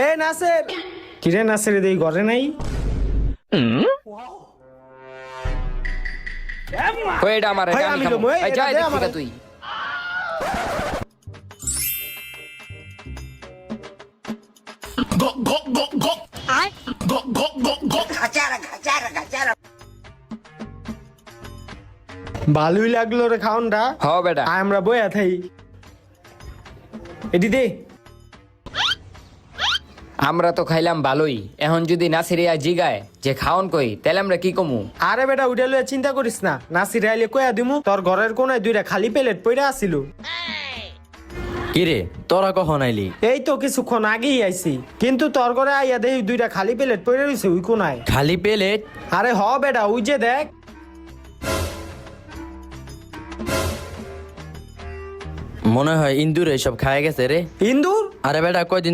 এ নাসের, কিরে নাসের দেই ঘরে নাই? ওইটা আমার ভাই, আমি লমু, এই, এটা দে আমারে। তুই ভালোই লাগলো রে খাওনটা। হ বেটা আয় আমরা বইয়া থাই। এটি দে। আমরা তো খাইলাম ভালোই, এখন যদি নাসিরিয়া জিগায় যে খাওন কই, তাহলে আমরা কি কমু? আরে বেটা উঠে লইয়া চিন্তা করিস না, নাসির আইলে কয়া দিমু। তোর ঘরের কোনায় দুইটা খালি প্লেট পইরা আছিল। কিরে তোরা কখন আইলি? এই তো কিছুক্ষণ আগেই আইছি, কিন্তু তোর ঘরে আইয়া দেখি দুইটা খালি প্লেট পইরা রইছে ওই কোনায়। খালি প্লেট? আরে হ বেটা, ওই যে দেখ। মনে হয় ইন্দুর এসব খায় গেছে রে। ইন্দুর? আরে বেটা কয়দিন